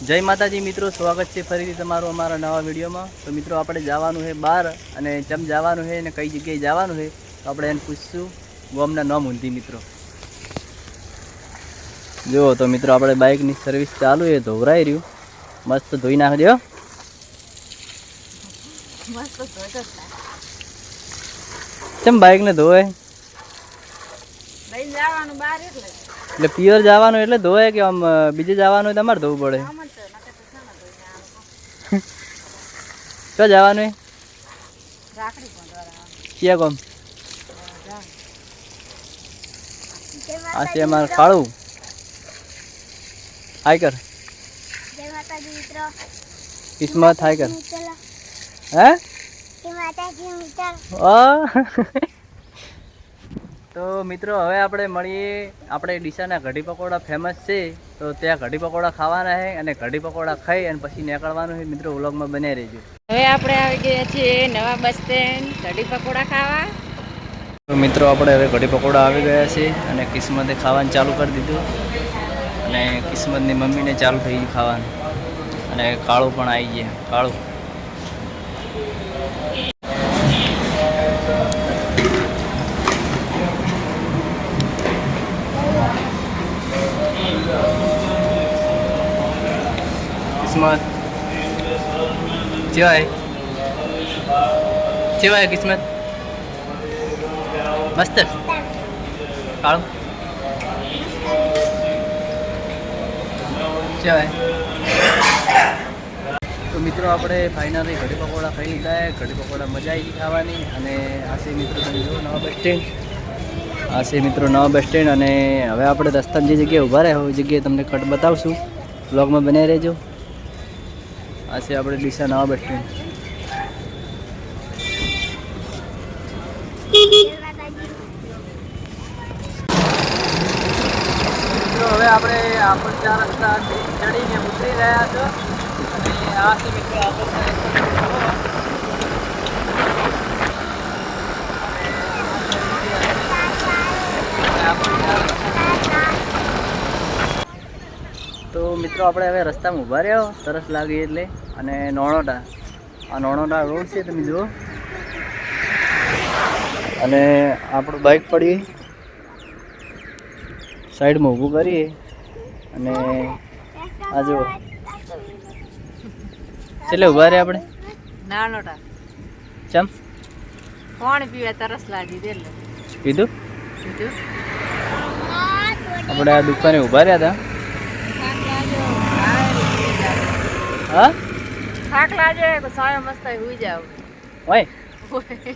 જય માતાજી મિત્રો, સ્વાગત છે ફરીથી તમારું અમારા નવા વિડીયોમાં। તો મિત્રો આપણે જવાનું છે બહાર, અને જેમ જવાનું છે અને કઈ જગ્યાએ જવાનું છે તો આપણે એને પૂછશું ગામના નામ ઊંધી મિત્રો। જો તો મિત્રો આપણે બાઇકની સર્વિસ ચાલુ છે, ધોવરાઈ રહ્યું, મસ્ત ધોઈ નાખજો। કેમ બાઇકને ધોવે? એટલે પિયર જવાનું એટલે ધોવે કે આમ બીજે જવાનું હોય તમારે ધોવું પડે? ક્યાં જવાનું? ક્યાં ગામ? આ છે અમારે કાળું। હાય કર કિસ્મત, હાય કર। હે તો મિત્રો હવે આપણે મળીએ। આપણે ડીસાના કઢી પકોડા ફેમસ છે, તો ત્યાં કઢી પકોડા ખાવાના છે, અને કઢી પકોડા ખાઈ અને પછી નીકળવાનું છે મિત્રો। વ્લોગમાં બન્યા રહેજો। હવે આપણે આવી ગયા છીએ નવા બસ સ્ટેન્ડ કઢી પકોડા ખાવા। તો મિત્રો આપણે હવે કઢી પકોડા આવી ગયા છે, અને કિસ્મતે ખાવાનું ચાલુ કરી દીધું, અને કિસ્મતની મમ્મીને ચાલુ થઈ ગયું ખાવાનું, અને કાળું પણ આવી ગયા। કાળું કિસ્મત કેવાય કેવાય? કિસ્મત મસ્ત। કાળું કેવાય? તો મિત્રો આપણે ફાઇનલી કઢી પકોડા ખાઈ લીધા। કઢી પકોડા મજા આવી ગઈ ખાવાની। અને આ છે મિત્રો તમે જુઓ નવા બસ સ્ટેન્ડ, આ છે મિત્રો નવા બસ સ્ટેન્ડ। અને હવે આપણે રસ્તાની જે જગ્યાએ ઊભા રહ્યા હોય એ જગ્યાએ તમને કટ બતાવશું, બ્લોગમાં બનાવી રહેજો। આ છે આપણે ડીસા નવા બસ સ્ટેન્ડ। હવે આપણે આપણા રસ્તા ચડીને ઉતરી રહ્યા છો, અને આ છે મિત્રો તો મિત્રો આપણે હવે રસ્તામાં ઊભા રહ્યા તરસ લાગી એટલે। અને નોણોટા, આ નોણોટા રોડ છે તમે જુઓ, અને આપણું બાઇક પડી સાઈડમાં ઊભું કરીએ, અને આ જુઓ એટલે ઊભા રહ્યા આપણે નાનોટા ચમ પાણી પીવા તરસ લાગી એટલે કીધું આપણે આ દુકાને ઊભા રહ્યા હતા। હા થાક લાગે તો સાયો મસ્ત હુઈ જાવ ઓય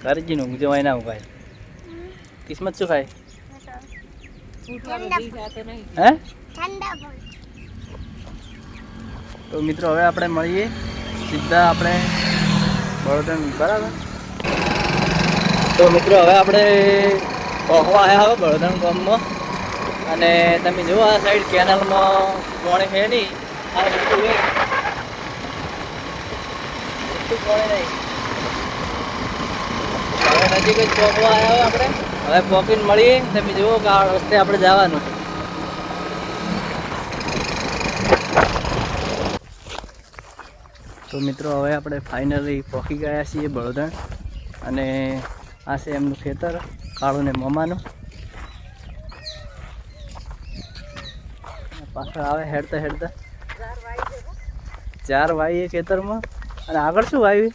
કરજી નું જવાય ના ઉભાય। કિસ્મત શું ખાય? હે તો મિત્રો હવે આપણે મળીએ સીધા આપણે બળોદરા, બરાબર? તો મિત્રો હવે આપણે પહોંચવા આવ્યા હવે બળોદરા ગામમાં, અને તમે જુઓ આ સાઈડ કેનાલમાં પાણી છે નહીં, આ બધું પાણી નહીં। હવે નજીક જ પહોંચવા આવ્યા આપણે, હવે પહોંચીને મળીએ। તમે જુઓ કે આ રસ્તે આપણે જવાનું છે। તો મિત્રો હવે આપણે ફાઇનલી પહોંચી ગયા છીએ બળોદરા, અને આ છે એમનું ખેતર, કાળું ને મમાનું। પાછળ આવે હેડતા હેડતા 4 વાઈએ ખેતરમાં, અને આગળ શું વાવ્યું?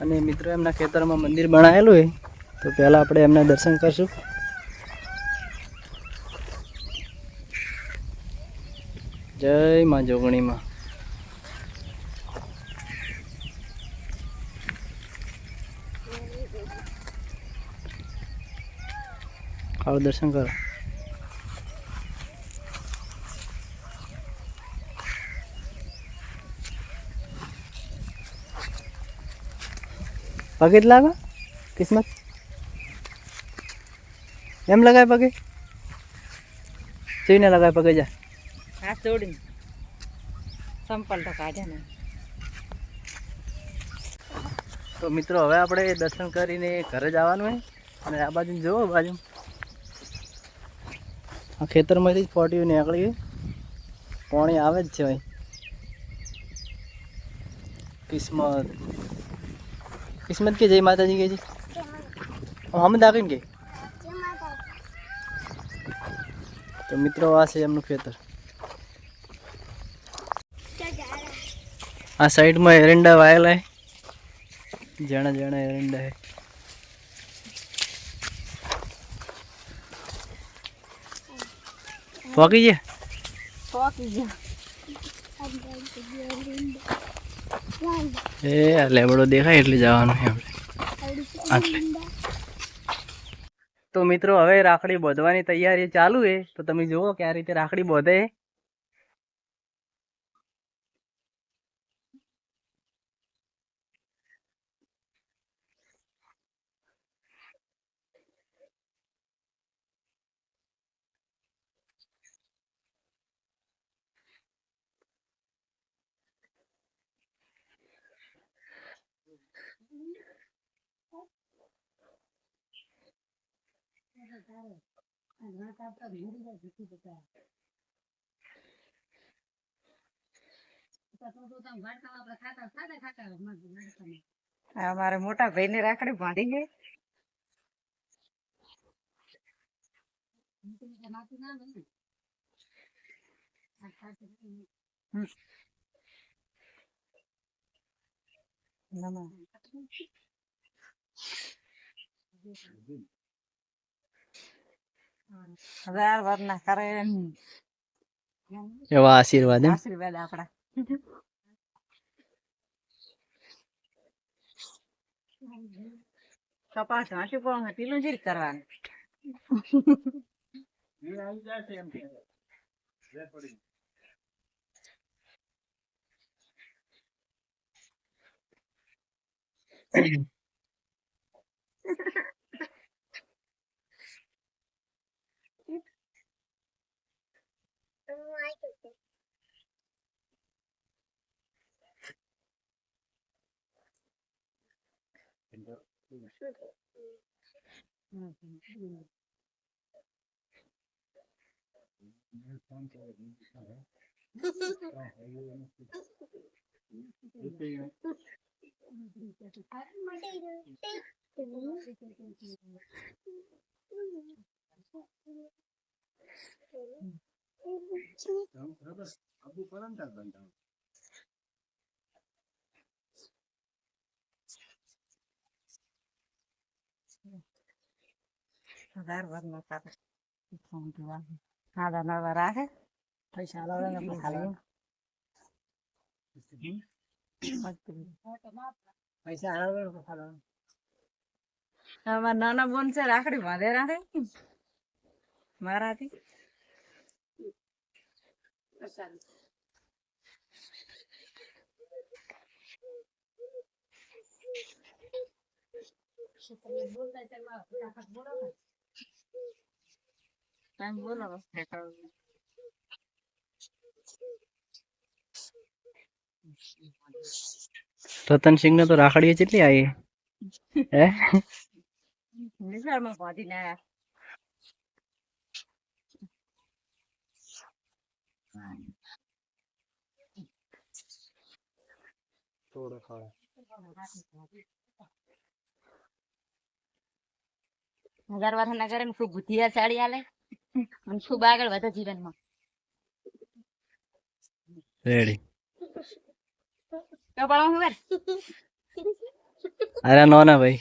અને મિત્રો એમના ખેતરમાં મંદિર બનાવેલું હોય, તો પહેલાં આપણે એમના દર્શન કરશું। જય માં જોગણીમાં। આવો દર્શન કરો। પગે જ લાગો કિસ્મત, એમ લગાય પગે? જોઈને લગાય પગે, જા હાથ જોડીને સંપલ તો કાઢે ને। તો મિત્રો હવે આપણે દર્શન કરીને ઘરે જવાનું હોય, અને આ બાજુ જુઓ, બાજુ આ ખેતરમાંથી જ ફોટીઓ નીકળી ગઈ, પાણી આવે જ છે ભાઈ. કિસ્મત કિસ્મત કે જય માતાજી કે છે. હમ દાખીને કે તો મિત્રો આ છે એમનું ખેતર. આ સાઈડમાં એરંડા વાયેલા હે. જાણા જાણા એરંડા હે. પોકી છે. એ આ લેબડો દેખાય એટલે જવાનું છે આપણે આટલે. તો મિત્રો હવે રાખડી બાંધવાની તૈયારી ચાલુ છે. તો તમે જુઓ કે આ રીતે રાખડી બાંધે. મારા મોટા ભાઈ ને રાખડી બાંધી છે. હજાર વાર ના કરે એવા આશીર્વાદ એમ. આશીર્વાદ આપડા. કપાસ હાંસી પણ ઢીલું જ કરવાનું. હજાર વાર ના કરે. હા નવા રાખે પૈસા અમારા નાના બોન છે રાખડી બાંધે રાખે મારાથી. રતનસિંહ ને તો રાખડીએ કેટલી આવી હે. નિશાળમાં બાંધી ને આયા. હજાર વર્ષ ના કરે ખૂબ બુદ્ધિયા સાડી આલે અને ખૂબ આગળ વધે જીવનમાં. રેડી. કપાળમાં ખબર અરે નો ના ભાઈ.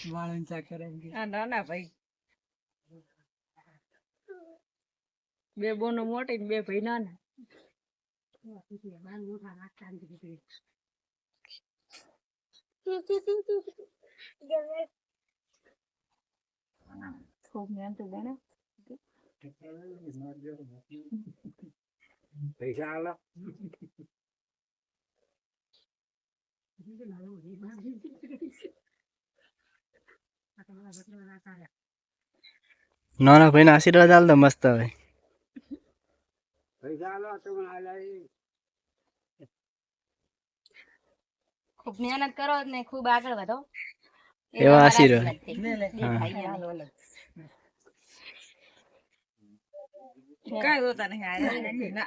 ના ભાઈ બે બોનો મોટી ને બે ભાઈ નાના. ખૂબ મહેનત બેને પૈસા આલો. નાના ભાઈ ના આશીર્વાદ આલ તો મસ્ત હવે. ખૂબ મહેનત કરો ને ખૂબ આગળ વધો એવા આશીર્વાદ. કઈ હોતા નહીં.